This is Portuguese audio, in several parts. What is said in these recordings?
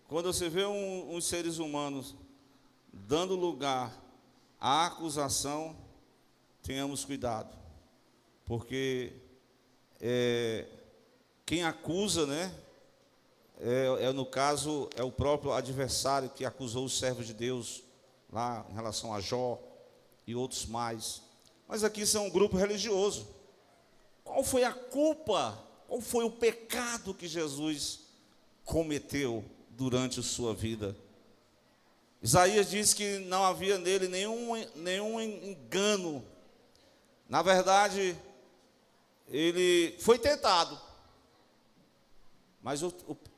quando você vê uns seres humanos dando lugar à acusação, tenhamos cuidado, porque quem acusa, né, no caso, é o próprio adversário que acusou os servos de Deus, lá em relação a Jó e outros mais. Mas aqui isso é um grupo religioso. Qual foi a culpa, qual foi o pecado que Jesus cometeu durante a sua vida? Isaías diz que não havia nele nenhum engano. Na verdade, ele foi tentado, mas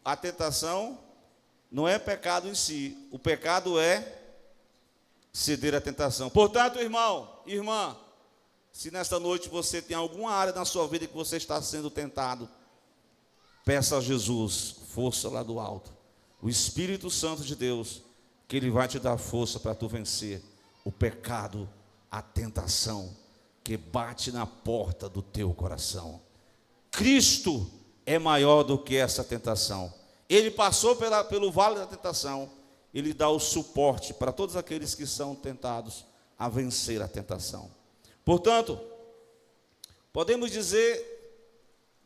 a tentação não é pecado em si. O pecado é ceder à tentação. Portanto, irmão, irmã, se nesta noite você tem alguma área na sua vida que você está sendo tentado, peça a Jesus força lá do alto, o Espírito Santo de Deus, que Ele vai te dar força para tu vencer o pecado, a tentação que bate na porta do teu coração. Cristo é maior do que essa tentação. Ele passou pelo vale da tentação. Ele dá o suporte para todos aqueles que são tentados a vencer a tentação. Portanto, podemos dizer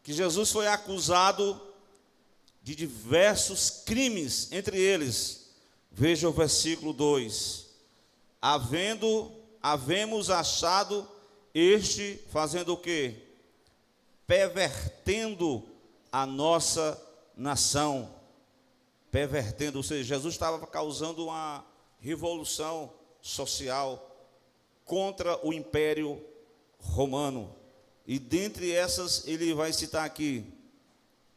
que Jesus foi acusado de diversos crimes, entre eles, veja o versículo 2: havemos achado este fazendo o quê? Pervertendo a nossa nação. Pervertendo, ou seja, Jesus estava causando uma revolução social contra o Império Romano. E dentre essas, ele vai citar aqui: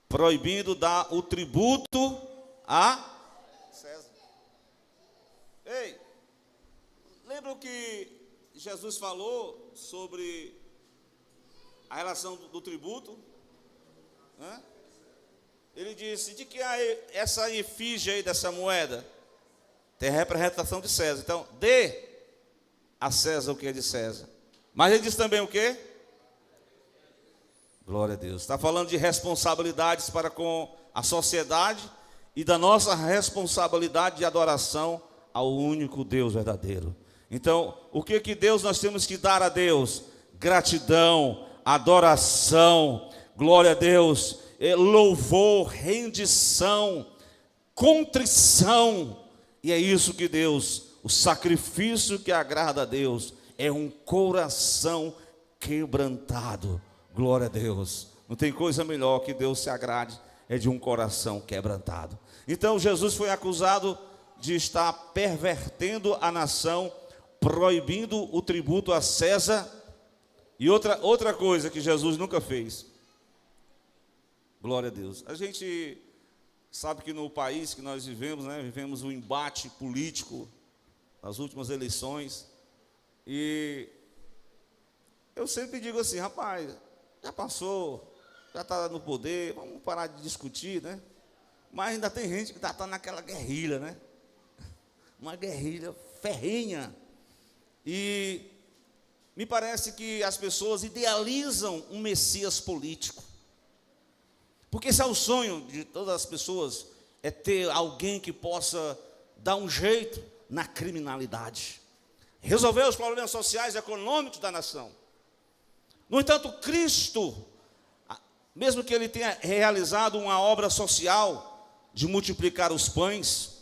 proibindo dar o tributo a César. Ei, lembra o que Jesus falou sobre a relação do tributo? Ele disse: de que essa efígie aí dessa moeda tem a representação de César. Então, dê a César o que é de César. Mas ele diz também o quê? Glória a Deus. Está falando de responsabilidades para com a sociedade e da nossa responsabilidade de adoração ao único Deus verdadeiro. Então, o que Deus nós temos que dar a Deus? Gratidão, adoração, glória a Deus, louvor, rendição, contrição. E é isso que Deus, o sacrifício que agrada a Deus, é um coração quebrantado. Glória a Deus. Não tem coisa melhor que Deus se agrade, é de um coração quebrantado. Então Jesus foi acusado de estar pervertendo a nação, proibindo o tributo a César. E outra coisa que Jesus nunca fez. Glória a Deus. A gente sabe que no país que nós vivemos, né, vivemos um embate político nas últimas eleições. E eu sempre digo assim: rapaz, já passou, já está no poder, vamos parar de discutir, né? Mas ainda tem gente que está naquela guerrilha, né? Uma guerrilha ferrenha. E me parece que as pessoas idealizam um Messias político. Porque esse é o sonho de todas as pessoas, é ter alguém que possa dar um jeito na criminalidade, resolver os problemas sociais e econômicos da nação. No entanto, Cristo, mesmo que ele tenha realizado uma obra social de multiplicar os pães,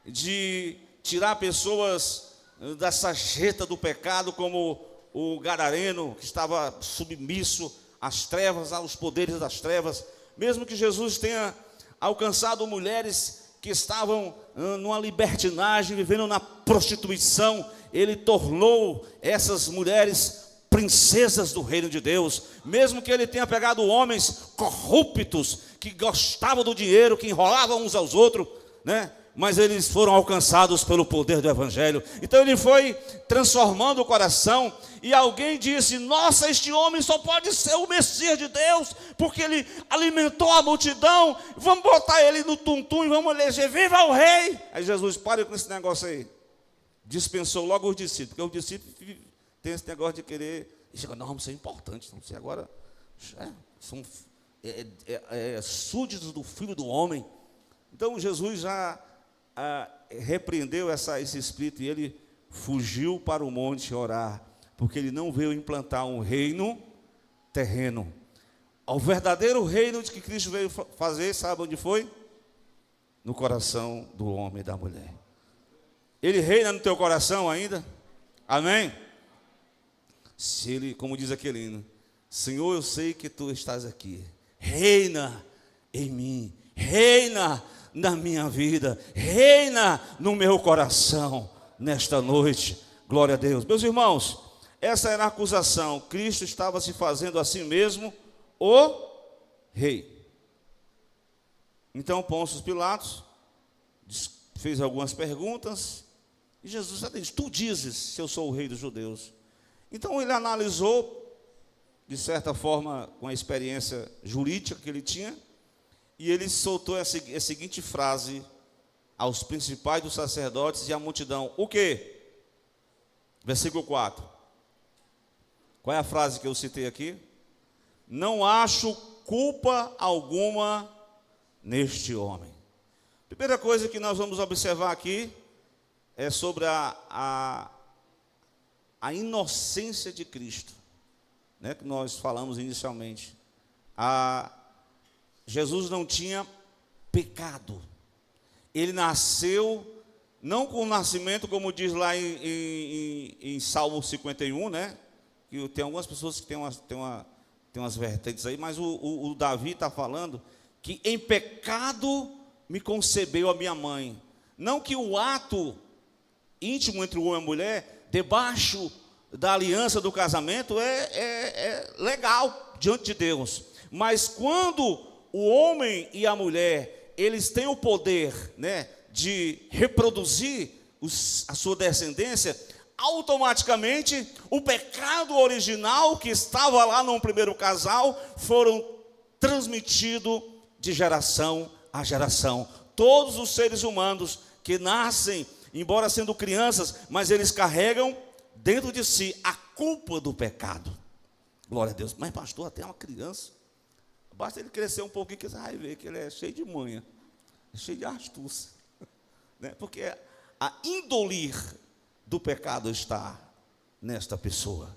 de tirar pessoas da sarjeta do pecado, como o gadareno que estava submisso às trevas, aos poderes das trevas, mesmo que Jesus tenha alcançado mulheres que estavam numa libertinagem, vivendo na prostituição, ele tornou essas mulheres princesas do reino de Deus. Mesmo que ele tenha pegado homens corruptos, que gostavam do dinheiro, que enrolavam uns aos outros, né? Mas eles foram alcançados pelo poder do Evangelho. Então ele foi transformando o coração. E alguém disse: nossa, este homem só pode ser o Messias de Deus, porque ele alimentou a multidão. Vamos botar ele no tum-tum e vamos eleger: viva o rei. Aí Jesus: pare com esse negócio aí. Dispensou logo os discípulos, porque os discípulos têm esse negócio de querer: nós vamos ser importantes, vamos ser agora, são súditos do Filho do Homem. Então Jesus já repreendeu esse espírito e ele fugiu para o monte orar, porque ele não veio implantar um reino terreno. O verdadeiro reino de que Cristo veio fazer, sabe onde foi? No coração do homem e da mulher. Ele reina no teu coração ainda? Amém? Se ele, como diz aquele hino, Senhor, eu sei que tu estás aqui, reina em mim, reina na minha vida, reina no meu coração, nesta noite, glória a Deus. Meus irmãos, essa era a acusação, Cristo estava se fazendo a si mesmo o rei. Então Pôncio Pilatos fez algumas perguntas, e Jesus disse, tu dizes se eu sou o rei dos judeus. Então ele analisou, de certa forma, com a experiência jurídica que ele tinha, e ele soltou a seguinte frase aos principais dos sacerdotes e à multidão. O quê? Versículo 4. Qual é a frase que eu citei aqui? Não acho culpa alguma neste homem. Primeira coisa que nós vamos observar aqui é sobre a inocência de Cristo, né, que nós falamos inicialmente. Jesus não tinha pecado. Ele nasceu, não com o nascimento, como diz lá em Salmo 51, né? Que tem algumas pessoas que tem umas vertentes aí, mas o Davi está falando que em pecado me concebeu a minha mãe. Não que o ato íntimo entre o homem e a mulher, debaixo da aliança do casamento, é legal diante de Deus. Mas quando o homem e a mulher, eles têm o poder, né, de reproduzir a sua descendência, automaticamente o pecado original que estava lá no primeiro casal foram transmitido de geração a geração. Todos os seres humanos que nascem, embora sendo crianças, mas eles carregam dentro de si a culpa do pecado. Glória a Deus. Mas pastor, até uma criança, basta ele crescer um pouquinho que você vai ver que ele é cheio de manha, cheio de astúcia, né? Porque a índole do pecado está nesta pessoa.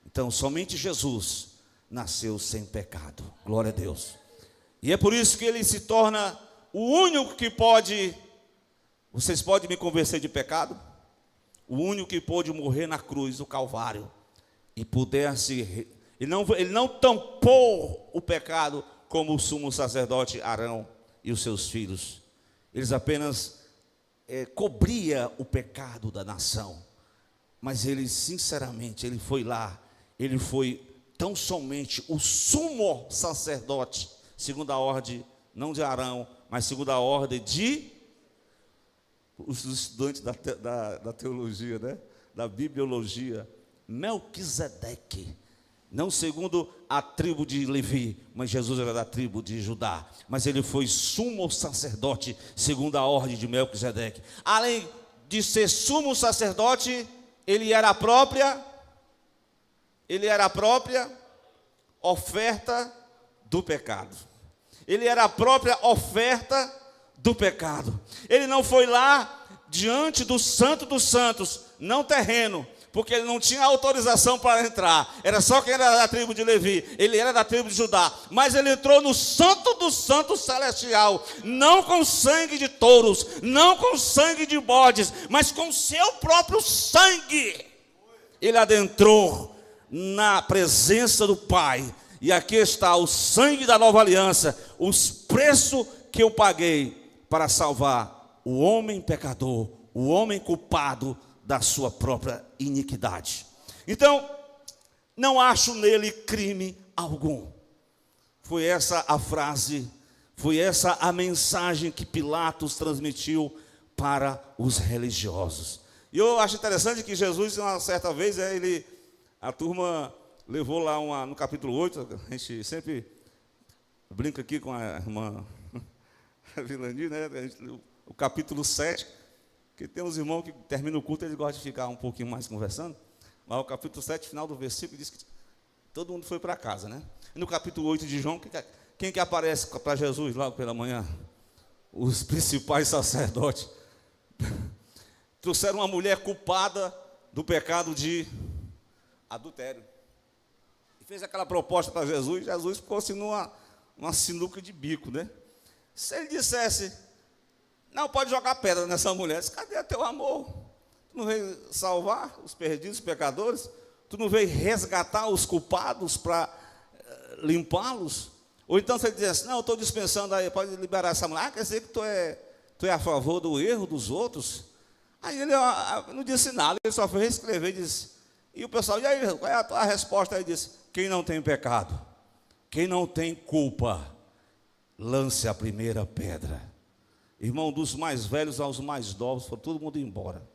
Então somente Jesus nasceu sem pecado. Glória a Deus. E é por isso que ele se torna o único que pode. Vocês podem me convencer de pecado? O único que pôde morrer na cruz do Calvário e pudesse. Ele não tampou o pecado como o sumo sacerdote Arão e os seus filhos. Eles apenas cobria o pecado da nação. Mas ele, sinceramente, ele foi lá. Ele foi tão somente o sumo sacerdote, segundo a ordem, não de Arão, mas segundo a ordem de os estudantes da teologia, né? Da bibliologia, Melquisedeque. Não segundo a tribo de Levi, mas Jesus era da tribo de Judá. Mas ele foi sumo sacerdote, segundo a ordem de Melquisedeque. Além de ser sumo sacerdote, ele era a própria oferta do pecado. Ele era a própria oferta do pecado. Ele não foi lá diante do Santo dos Santos, não terreno, porque ele não tinha autorização para entrar. Era só quem era da tribo de Levi. Ele era da tribo de Judá. Mas ele entrou no Santo do Santo Celestial, não com sangue de touros, não com sangue de bodes, mas com seu próprio sangue. Ele adentrou na presença do Pai. E aqui está o sangue da nova aliança, os preços que eu paguei para salvar o homem pecador, o homem culpado da sua própria iniquidade. Então, não acho nele crime algum. Foi essa a frase, foi essa a mensagem que Pilatos transmitiu para os religiosos. E eu acho interessante que Jesus, uma certa vez, a turma levou lá no capítulo 8, a gente sempre brinca aqui com a irmã Vilani, né? O capítulo 7, que tem uns irmãos que terminam o culto, eles gostam de ficar um pouquinho mais conversando, mas o capítulo 7, final do versículo, diz que todo mundo foi para casa, né? E no capítulo 8 de João, quem que aparece para Jesus logo pela manhã? os principais sacerdotes trouxeram uma mulher culpada do pecado de adultério. E fez aquela proposta para Jesus. Jesus ficou assim numa sinuca de bico, né? Se ele dissesse, não, pode jogar pedra nessa mulher, cadê teu amor? Tu não veio salvar os perdidos, os pecadores? Tu não veio resgatar os culpados para limpá-los? Ou então se ele dissesse, não, eu estou dispensando aí, pode liberar essa mulher. Quer dizer que tu é a favor do erro dos outros? Aí ele não disse nada, ele só foi escrever e disse, e o pessoal, e aí, qual é a tua resposta? Aí disse, quem não tem pecado, quem não tem culpa, lance a primeira pedra. Irmão, dos mais velhos aos mais novos, foi todo mundo embora.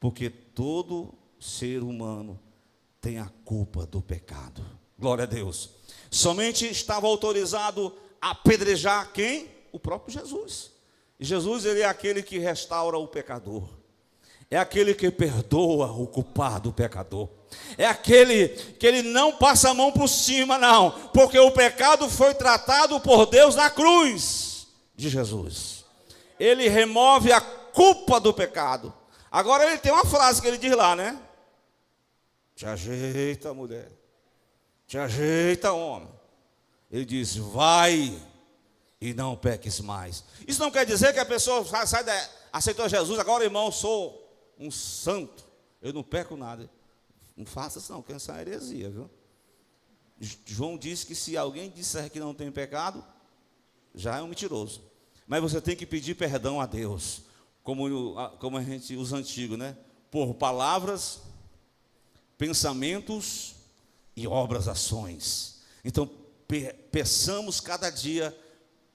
Porque todo ser humano tem a culpa do pecado. Glória a Deus. Somente estava autorizado a apedrejar quem? O próprio Jesus. E Jesus, ele é aquele que restaura o pecador. É aquele que perdoa o culpado, o pecador. É aquele que ele não passa a mão por cima, não. Porque o pecado foi tratado por Deus na cruz de Jesus. Ele remove a culpa do pecado. Agora ele tem uma frase que ele diz lá, né? Te ajeita, mulher. Te ajeita, homem. Ele diz, vai e não peques mais. Isso não quer dizer que a pessoa aceitou Jesus, agora, irmão, eu sou um santo, eu não peco nada. Não faça isso não, porque essa é uma heresia, viu? João disse que se alguém disser que não tem pecado, já é um mentiroso. Mas você tem que pedir perdão a Deus, como a gente, os antigos, né? Por palavras, pensamentos e obras, ações. Então, peçamos cada dia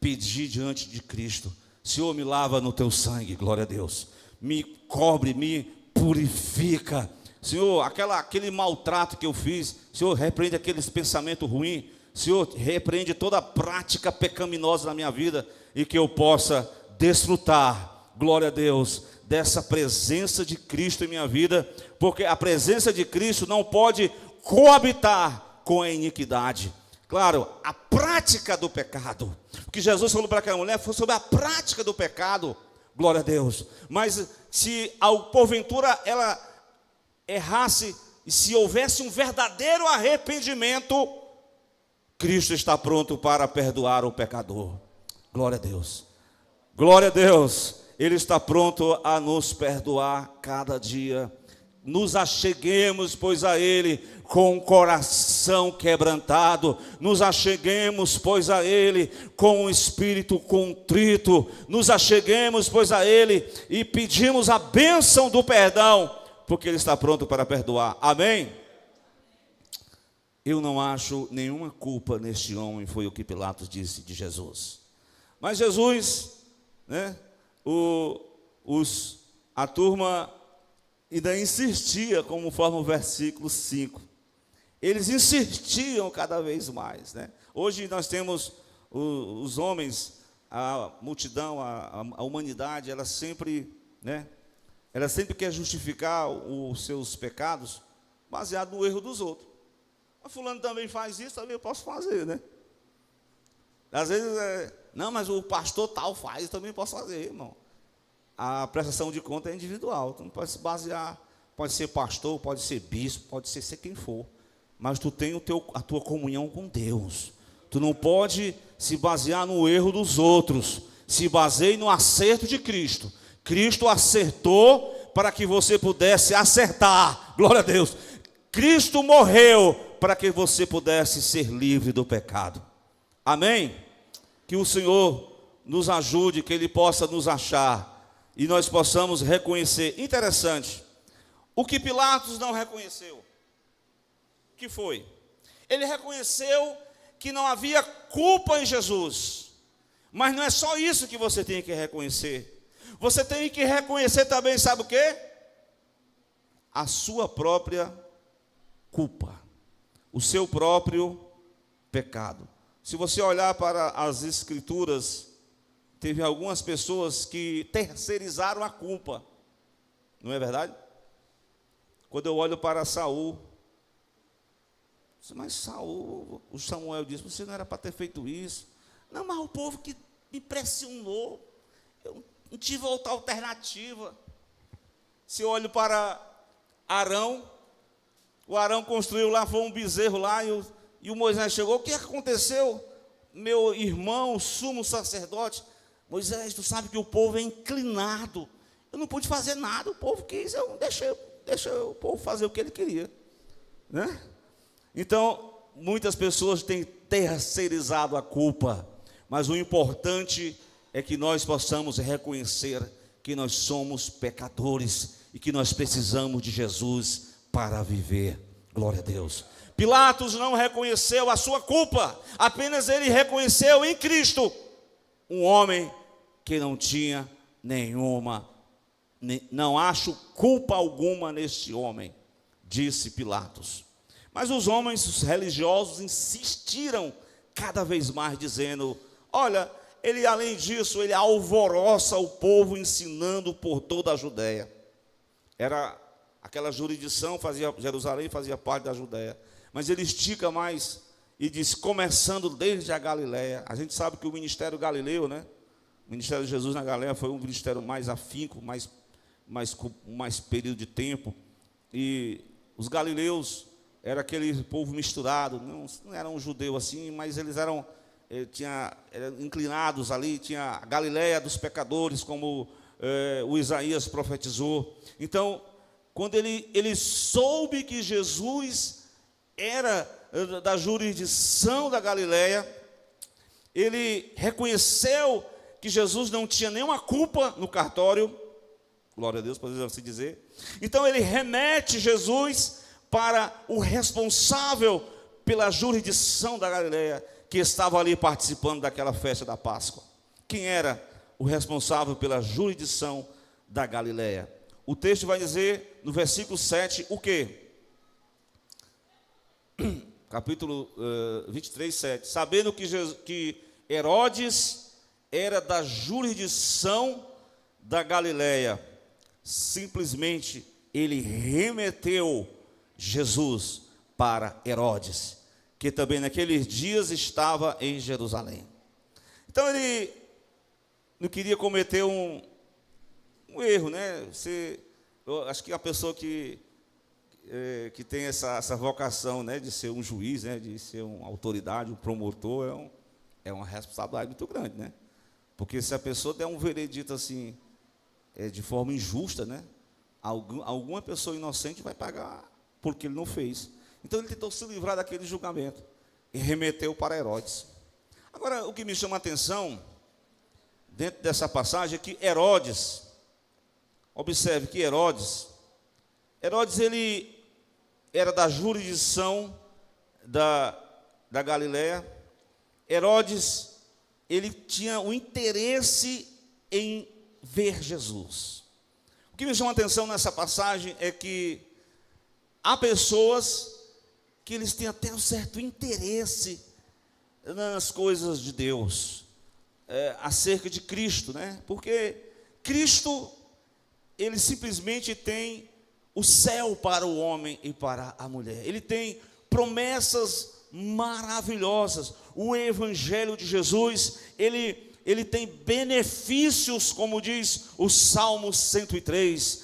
pedir diante de Cristo. Senhor, me lava no teu sangue, glória a Deus. Me cobre, me purifica. Senhor, aquele maltrato que eu fiz, Senhor, repreende aqueles pensamentos ruins. Senhor, repreende toda a prática pecaminosa na minha vida e que eu possa desfrutar, glória a Deus, dessa presença de Cristo em minha vida, porque a presença de Cristo não pode coabitar com a iniquidade. Claro, a prática do pecado. O que Jesus falou para aquela mulher foi sobre a prática do pecado. Glória a Deus. Mas se porventura ela errasse, e se houvesse um verdadeiro arrependimento, Cristo está pronto para perdoar o pecador. Glória a Deus. Glória a Deus. Ele está pronto a nos perdoar cada dia. Nos acheguemos, pois, a Ele com o coração quebrantado. Nos acheguemos, pois, a Ele com o espírito contrito. Nos acheguemos, pois, a Ele e pedimos a bênção do perdão, porque Ele está pronto para perdoar. Amém? Eu não acho nenhuma culpa neste homem, foi o que Pilatos disse de Jesus. Mas Jesus, né, a turma ainda insistia, como forma o versículo 5. Eles insistiam cada vez mais, né? Hoje nós temos os homens, a multidão, a humanidade, ela sempre, né? Ela sempre quer justificar os seus pecados baseado no erro dos outros. Mas fulano também faz isso, também eu posso fazer, né? Às vezes, não, mas o pastor tal faz, eu também posso fazer, irmão. A prestação de conta é individual, tu não pode se basear, pode ser pastor, pode ser bispo, pode ser quem for, mas tu tem a tua comunhão com Deus. Tu não pode se basear no erro dos outros, se baseie no acerto de Cristo. Cristo acertou para que você pudesse acertar, glória a Deus. Cristo morreu para que você pudesse ser livre do pecado. Amém? Que o Senhor nos ajude, que Ele possa nos achar e nós possamos reconhecer. Interessante, o que Pilatos não reconheceu, que foi? Ele reconheceu que não havia culpa em Jesus, mas não é só isso que você tem que reconhecer. Você tem que reconhecer também, sabe o quê? A sua própria culpa, o seu próprio pecado. Se você olhar para as Escrituras, teve algumas pessoas que terceirizaram a culpa, não é verdade? Quando eu olho para Saul, mas Saul, o Samuel disse, você não era para ter feito isso. Não, mas o povo que me pressionou, Não tive outra alternativa. Se eu olho para Arão, o Arão construiu lá, foi um bezerro lá, e o Moisés chegou. O que aconteceu, meu irmão, sumo sacerdote? Moisés, tu sabe que o povo é inclinado. Eu não pude fazer nada, o povo quis, eu deixei o povo fazer o que ele queria, né? Então, muitas pessoas têm terceirizado a culpa, mas o importante é que nós possamos reconhecer que nós somos pecadores e que nós precisamos de Jesus para viver. Glória a Deus. Pilatos não reconheceu a sua culpa, apenas ele reconheceu em Cristo um homem que não tinha não acho culpa alguma neste homem, disse Pilatos. Mas os homens, os religiosos, insistiram cada vez mais, dizendo: olha, ele além disso, ele alvoroça o povo ensinando por toda a Judéia. Era aquela jurisdição, Jerusalém fazia parte da Judéia, mas ele estica mais e diz, começando desde a Galiléia. A gente sabe que o ministério galileu, né? O ministério de Jesus na Galiléia foi um ministério mais afinco, mais período de tempo, e os galileus era aquele povo misturado, não eram judeus assim, mas eles eram inclinados ali, tinha a Galiléia dos pecadores, como o Isaías profetizou. Então, quando ele soube que Jesus era da jurisdição da Galiléia, ele reconheceu que Jesus não tinha nenhuma culpa no cartório. Glória a Deus, podemos assim dizer. Então ele remete Jesus para o responsável pela jurisdição da Galiléia, que estava ali participando daquela festa da Páscoa. Quem era o responsável pela jurisdição da Galiléia? O texto vai dizer no versículo 7 o quê? Capítulo 23, 7. Sabendo que Herodes era da jurisdição da Galiléia, simplesmente ele remeteu Jesus para Herodes, que também naqueles dias estava em Jerusalém. Então ele não queria cometer um erro, né? Eu acho que a pessoa que tem essa vocação, né, de ser um juiz, né, de ser uma autoridade, um promotor, é uma responsabilidade muito grande, né? Porque se a pessoa der um veredito assim, de forma injusta, né, alguma pessoa inocente vai pagar porque ele não fez. Então ele tentou se livrar daquele julgamento e remeteu para Herodes. Agora, o que me chama a atenção dentro dessa passagem é que Herodes, observe que Herodes ele era da jurisdição da Galiléia. Herodes, ele tinha o interesse em ver Jesus. O que me chama a atenção nessa passagem é que há pessoas que eles têm até um certo interesse nas coisas de Deus, acerca de Cristo, né? Porque Cristo, ele simplesmente tem o céu para o homem e para a mulher. Ele tem promessas maravilhosas. O evangelho de Jesus, ele tem benefícios, como diz o Salmo 103.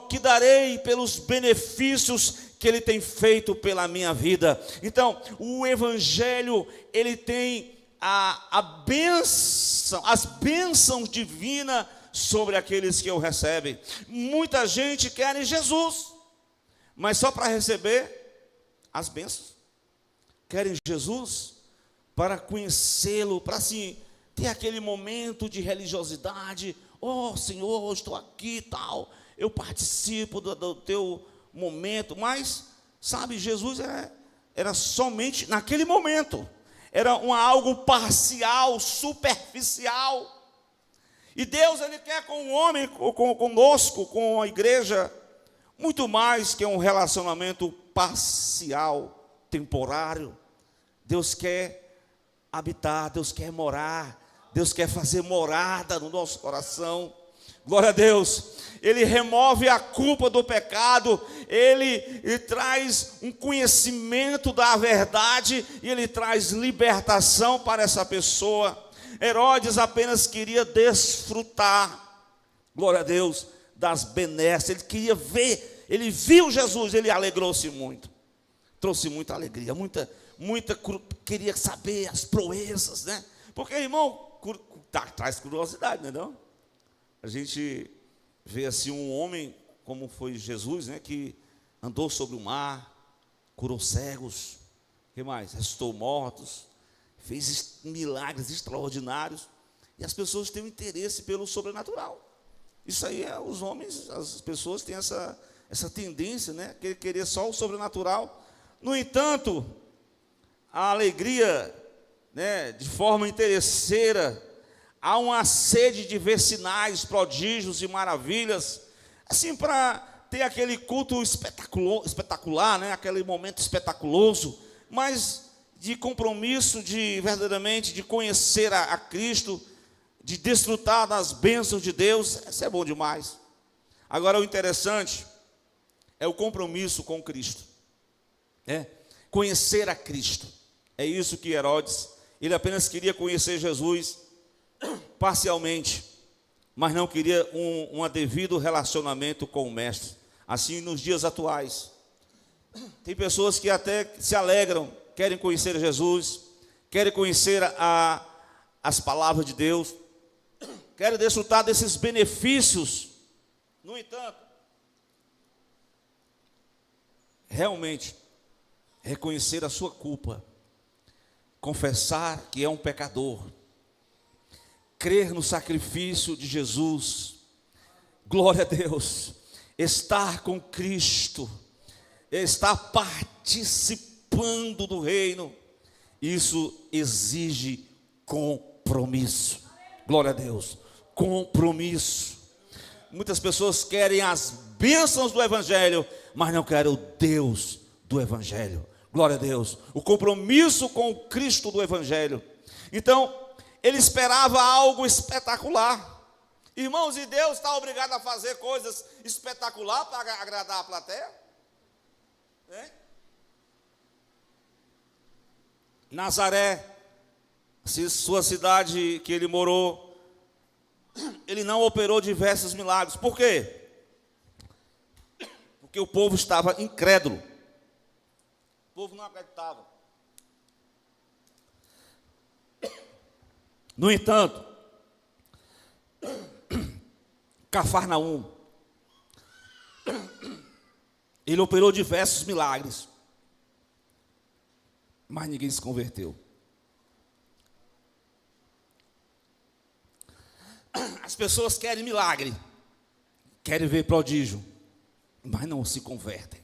Que darei pelos benefícios que ele tem feito pela minha vida. Então, o evangelho, ele tem a bênção, as bênçãos divinas sobre aqueles que o recebem. Muita gente quer Jesus, mas só para receber as bênçãos. Querem Jesus para conhecê-lo, para assim ter aquele momento de religiosidade. Oh Senhor, eu estou aqui e tal, eu participo do teu momento. Mas, sabe, Jesus era somente naquele momento. Era algo parcial, superficial. E Deus, ele quer com o homem, conosco, com a igreja, muito mais que um relacionamento parcial, temporário. Deus quer habitar, Deus quer morar, Deus quer fazer morada no nosso coração. Glória a Deus. Ele remove a culpa do pecado, ele traz um conhecimento da verdade e ele traz libertação para essa pessoa. Herodes apenas queria desfrutar glória a Deus, das benesses. Ele queria ver, ele viu Jesus, ele alegrou-se muito. Trouxe muita alegria, queria saber as proezas, né? Porque, irmão, traz curiosidade, não é não? A gente vê assim um homem, como foi Jesus, né? Que andou sobre o mar, curou cegos, o que mais? Ressuscitou mortos, fez milagres extraordinários, e as pessoas têm um interesse pelo sobrenatural. Isso aí os homens, as pessoas têm essa tendência, né? Querer só o sobrenatural. No entanto, a alegria, né, de forma interesseira, há uma sede de ver sinais, prodígios e maravilhas, assim, para ter aquele culto espetacular, né, aquele momento espetaculoso, mas de compromisso, verdadeiramente de conhecer a Cristo, de desfrutar das bênçãos de Deus. Isso é bom demais. Agora, o interessante é o compromisso com Cristo, conhecer a Cristo. É isso que Herodes, ele apenas queria conhecer Jesus parcialmente, mas não queria um devido relacionamento com o Mestre. Assim, nos dias atuais, tem pessoas que até se alegram, querem conhecer Jesus, querem conhecer as palavras de Deus, querem desfrutar desses benefícios. No entanto, realmente, reconhecer a sua culpa, confessar que é um pecador, crer no sacrifício de Jesus, glória a Deus, estar com Cristo, estar participando do reino, isso exige compromisso. Glória a Deus, compromisso. Muitas pessoas querem as bênçãos do Evangelho, mas não querem o Deus do Evangelho. Glória a Deus, o compromisso com o Cristo do Evangelho. Então, ele esperava algo espetacular. Irmãos, e Deus está obrigado a fazer coisas espetaculares para agradar a plateia? Nazaré, sua cidade que ele morou, ele não operou diversos milagres. Por quê? Porque o povo estava incrédulo. O povo não acreditava. No entanto, Cafarnaum, ele operou diversos milagres, mas ninguém se converteu. As pessoas querem milagre, querem ver prodígio, mas não se convertem.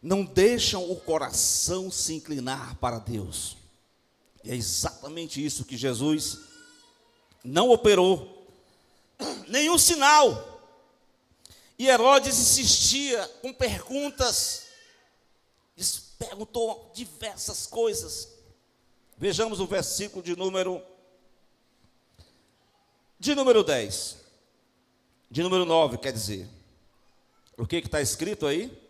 Não deixam o coração se inclinar para Deus. E é exatamente isso que Jesus não operou, nenhum sinal. E Herodes insistia com perguntas, perguntou diversas coisas. Vejamos o versículo de número 10, de número 9, quer dizer. O que está escrito aí?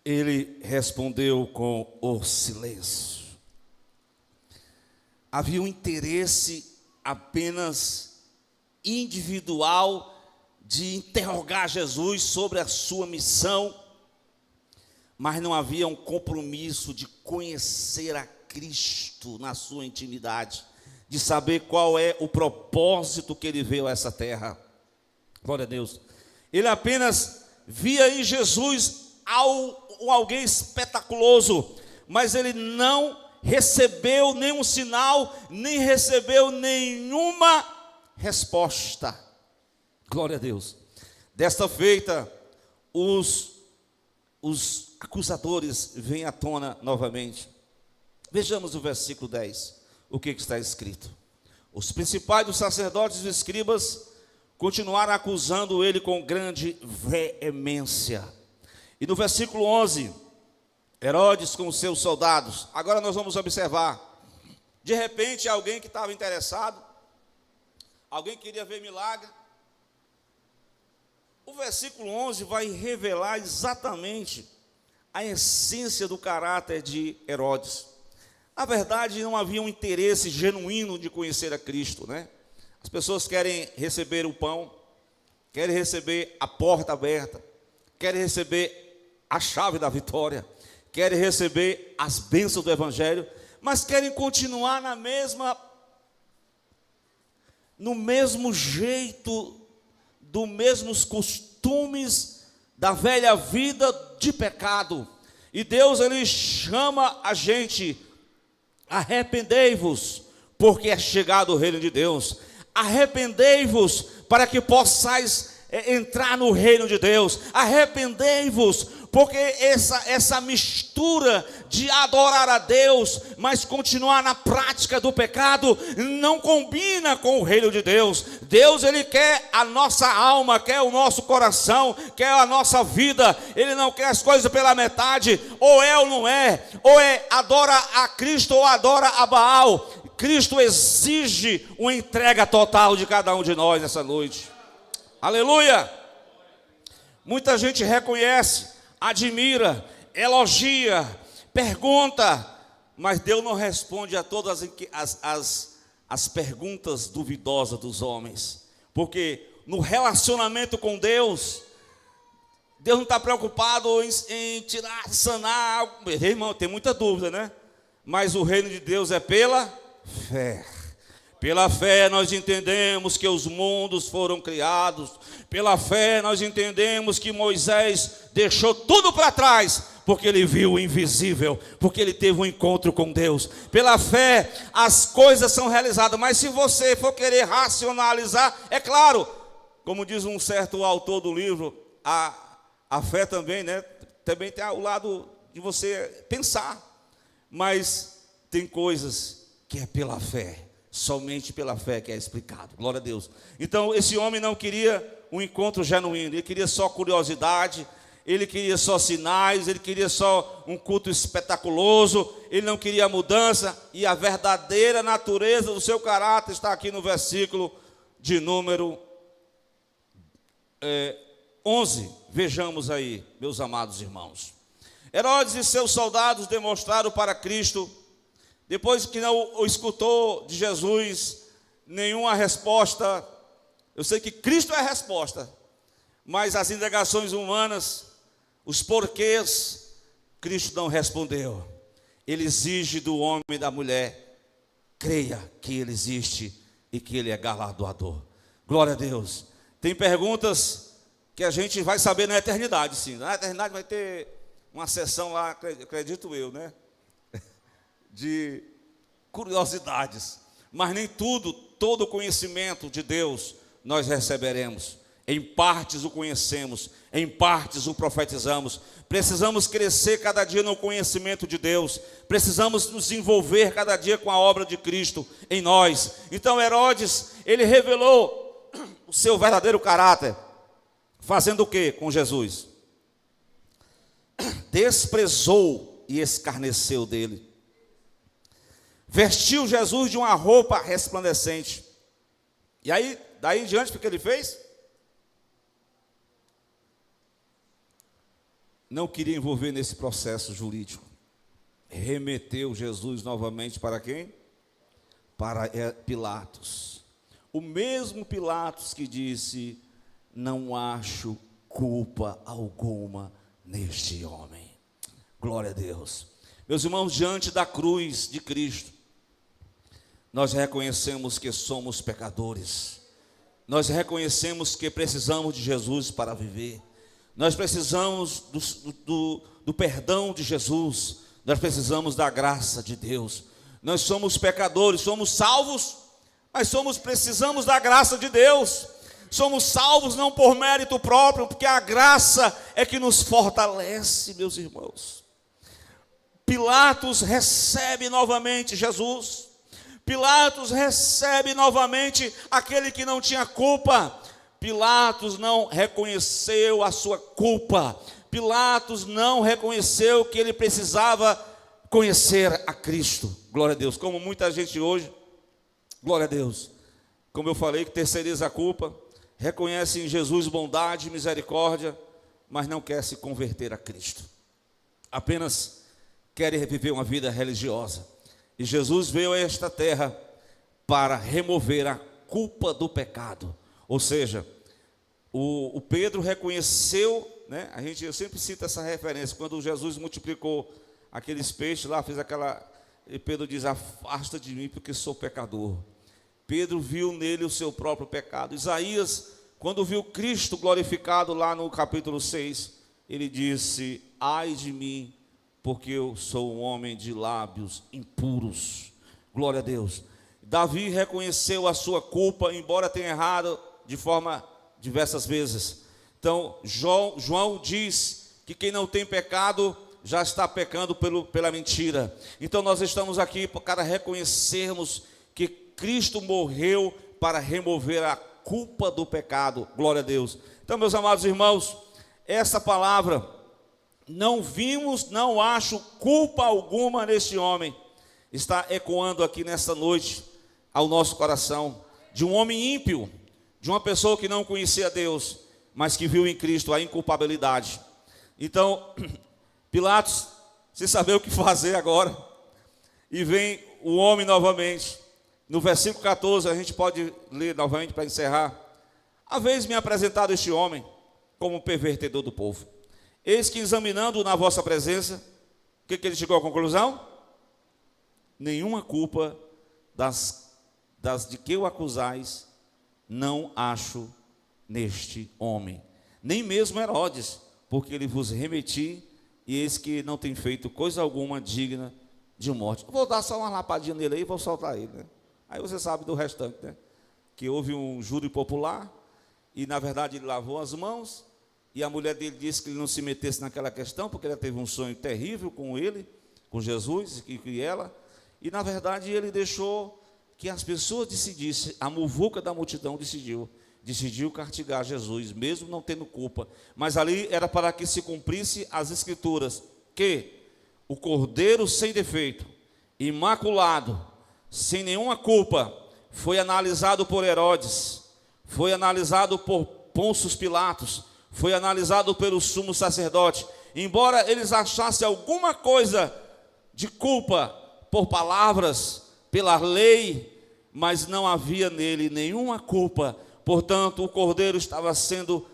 Ele respondeu com o silêncio. Havia um interesse apenas individual de interrogar Jesus sobre a sua missão, mas não havia um compromisso de conhecer a Cristo na sua intimidade, de saber qual é o propósito que ele veio a essa terra. Glória a Deus. Ele apenas via em Jesus alguém espetaculoso, mas ele não recebeu nenhum sinal, nem recebeu nenhuma resposta. Glória a Deus. Desta feita, os acusadores vêm à tona novamente. Vejamos o versículo 10, o que está escrito. Os principais dos sacerdotes e escribas continuaram acusando ele com grande veemência. E no versículo 11, Herodes com os seus soldados. Agora nós vamos observar. De repente, alguém que estava interessado, alguém que queria ver milagre. O versículo 11 vai revelar exatamente a essência do caráter de Herodes. Na verdade, não havia um interesse genuíno de conhecer a Cristo, né? As pessoas querem receber o pão, querem receber a porta aberta, querem receber a chave da vitória, querem receber as bênçãos do Evangelho, mas querem continuar no mesmo jeito, dos mesmos costumes da velha vida de pecado. E Deus, Ele chama a gente: arrependei-vos, porque é chegado o reino de Deus. Arrependei-vos para que possais entrar no reino de Deus. Arrependei-vos, porque essa mistura de adorar a Deus, mas continuar na prática do pecado, não combina com o reino de Deus. Deus, Ele quer a nossa alma, quer o nosso coração, quer a nossa vida. Ele não quer as coisas pela metade, ou é ou não é, ou é adora a Cristo ou adora a Baal. Cristo exige uma entrega total de cada um de nós nessa noite. Aleluia! Muita gente reconhece, admira, elogia, pergunta, mas Deus não responde a todas as perguntas duvidosas dos homens. Porque no relacionamento com Deus, Deus não está preocupado em tirar, sanar. Irmão, tem muita dúvida, né? Mas o reino de Deus é pela fé. Pela fé nós entendemos que os mundos foram criados. Pela fé nós entendemos que Moisés deixou tudo para trás, porque ele viu o invisível, porque ele teve um encontro com Deus. Pela fé as coisas são realizadas. Mas se você for querer racionalizar, é claro, como diz um certo autor do livro, a fé também, né? Também tem o lado de você pensar. Mas tem coisas que é pela fé, somente pela fé que é explicado. Glória a Deus. Então esse homem não queria um encontro genuíno, ele queria só curiosidade, ele queria só sinais, ele queria só um culto espetaculoso, ele não queria mudança. E a verdadeira natureza do seu caráter está aqui no versículo de número 11. Vejamos aí, meus amados irmãos. Herodes e seus soldados demonstraram para Cristo, depois que não o escutou de Jesus, nenhuma resposta. Eu sei que Cristo é a resposta, mas as indagações humanas, os porquês, Cristo não respondeu. Ele exige do homem e da mulher: creia que Ele existe e que Ele é galardoador. Glória a Deus. Tem perguntas que a gente vai saber na eternidade, sim. Na eternidade vai ter uma sessão lá, acredito eu, né? De curiosidades, mas nem todo o conhecimento de Deus nós receberemos. Em partes o conhecemos, em partes o profetizamos. Precisamos crescer cada dia no conhecimento de Deus, precisamos nos envolver cada dia com a obra de Cristo em nós. Então Herodes, ele revelou o seu verdadeiro caráter, fazendo o que com Jesus? Desprezou e escarneceu dele. Vestiu Jesus de uma roupa resplandecente. E aí, daí em diante, o que ele fez? Não queria envolver nesse processo jurídico. Remeteu Jesus novamente para quem? Para Pilatos. O mesmo Pilatos que disse: não acho culpa alguma neste homem. Glória a Deus. Meus irmãos, diante da cruz de Cristo, nós reconhecemos que somos pecadores. Nós reconhecemos que precisamos de Jesus para viver. Nós precisamos do perdão de Jesus. Nós precisamos da graça de Deus. Nós somos pecadores, somos salvos, mas precisamos da graça de Deus. Somos salvos não por mérito próprio, porque a graça é que nos fortalece, meus irmãos. Pilatos recebe novamente Jesus. Pilatos recebe novamente aquele que não tinha culpa. Pilatos não reconheceu a sua culpa. Pilatos não reconheceu que ele precisava conhecer a Cristo. Glória a Deus. Como muita gente hoje, glória a Deus, como eu falei, que terceiriza a culpa, reconhece em Jesus bondade e misericórdia, mas não quer se converter a Cristo. Apenas quer viver uma vida religiosa. E Jesus veio a esta terra para remover a culpa do pecado. Ou seja, o Pedro reconheceu, né? Eu sempre cito essa referência, quando Jesus multiplicou aqueles peixes lá, fez aquela, e Pedro diz: afasta de mim porque sou pecador. Pedro viu nele o seu próprio pecado. Isaías, quando viu Cristo glorificado lá no capítulo 6, ele disse: ai de mim, porque eu sou um homem de lábios impuros. Glória a Deus. Davi reconheceu a sua culpa, embora tenha errado de forma diversas vezes. Então, João diz que quem não tem pecado já está pecando pela mentira. Então nós estamos aqui para reconhecermos que Cristo morreu para remover a culpa do pecado. Glória a Deus. Então, meus amados irmãos, essa palavra, não acho culpa alguma neste homem, está ecoando aqui nessa noite ao nosso coração, de um homem ímpio, de uma pessoa que não conhecia Deus, mas que viu em Cristo a inculpabilidade. Então, Pilatos, sem saber o que fazer agora, e vem o homem novamente. No versículo 14, a gente pode ler novamente para encerrar. Haveis me apresentado este homem como pervertedor do povo. Eis que, examinando na vossa presença, o que ele chegou à conclusão? Nenhuma culpa das de que o acusais não acho neste homem, nem mesmo Herodes, porque ele vos remeti, e eis que não tem feito coisa alguma digna de morte. Vou dar só uma lapadinha nele aí e vou soltar ele, né? Aí você sabe do restante, né? Que houve um júri popular, e na verdade ele lavou as mãos, e a mulher dele disse que ele não se metesse naquela questão, porque ela teve um sonho terrível com ele, com Jesus e ela, e na verdade ele deixou que as pessoas decidissem. A muvuca da multidão decidiu castigar Jesus, mesmo não tendo culpa. Mas ali era para que se cumprisse as escrituras, que o cordeiro sem defeito, imaculado, sem nenhuma culpa, foi analisado por Herodes, foi analisado por Pôncio Pilatos, foi analisado pelo sumo sacerdote. Embora eles achassem alguma coisa de culpa por palavras, pela lei, mas não havia nele nenhuma culpa. Portanto, o cordeiro estava sendo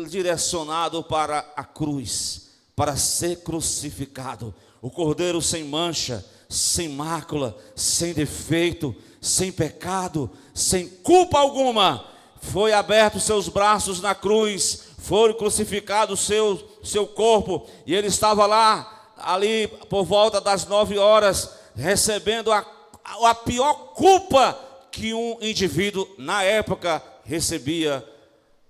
direcionado para a cruz, para ser crucificado. O cordeiro sem mancha, sem mácula, sem defeito, sem pecado, sem culpa alguma, foi aberto seus braços na cruz, foi crucificado o seu corpo, e ele estava ali por volta das 9 horas, recebendo a pior culpa que um indivíduo na época recebia,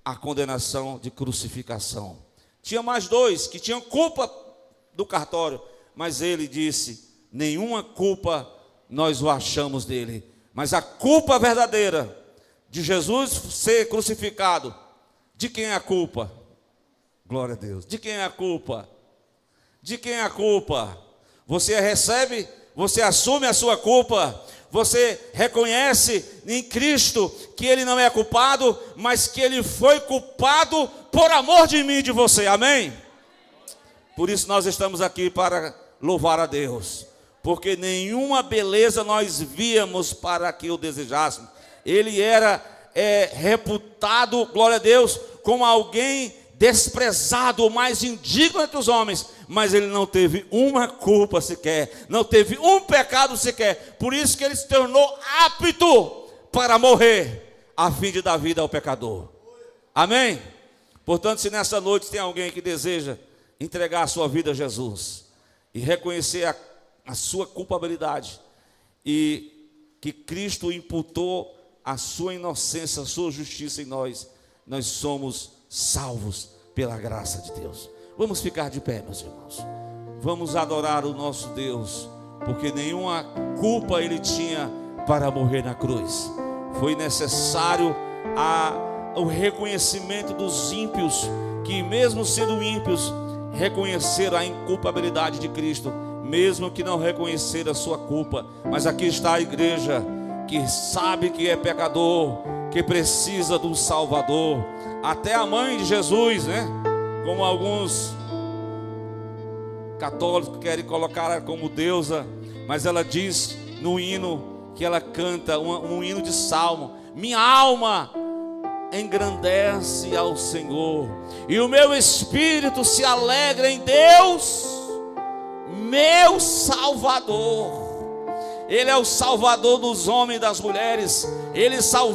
a condenação de crucificação. Tinha mais dois que tinham culpa do cartório, mas ele disse: nenhuma culpa nós o achamos dele, mas a culpa verdadeira de Jesus ser crucificado, de quem é a culpa? Glória a Deus. De quem é a culpa? De quem é a culpa? Você recebe, você assume a sua culpa, você reconhece em Cristo que Ele não é culpado, mas que Ele foi culpado por amor de mim e de você, amém? Por isso nós estamos aqui para louvar a Deus, porque nenhuma beleza nós víamos para que o desejássemos. Ele era reputado, glória a Deus, como alguém desprezado, o mais indigno entre os homens, mas ele não teve uma culpa sequer, não teve um pecado sequer. Por isso que ele se tornou apto para morrer, a fim de dar vida ao pecador, amém? Portanto, se nessa noite tem alguém que deseja entregar a sua vida a Jesus e reconhecer a sua culpabilidade, e que Cristo imputou a sua inocência, a sua justiça em nós somos salvos pela graça de Deus. Vamos ficar de pé, meus irmãos. Vamos adorar o nosso Deus, porque nenhuma culpa ele tinha para morrer na cruz. Foi necessário o reconhecimento dos ímpios, que mesmo sendo ímpios, reconheceram a inculpabilidade de Cristo, mesmo que não reconheceram a sua culpa. Mas aqui está a igreja que sabe que é pecador, que precisa de um Salvador. Até a mãe de Jesus, né? Como alguns católicos querem colocar como deusa, Mas ela diz no hino que ela canta, um hino de salmo: minha alma engrandece ao Senhor, e o meu espírito se alegra em Deus, meu Salvador. Ele é o Salvador dos homens e das mulheres. Ele salvou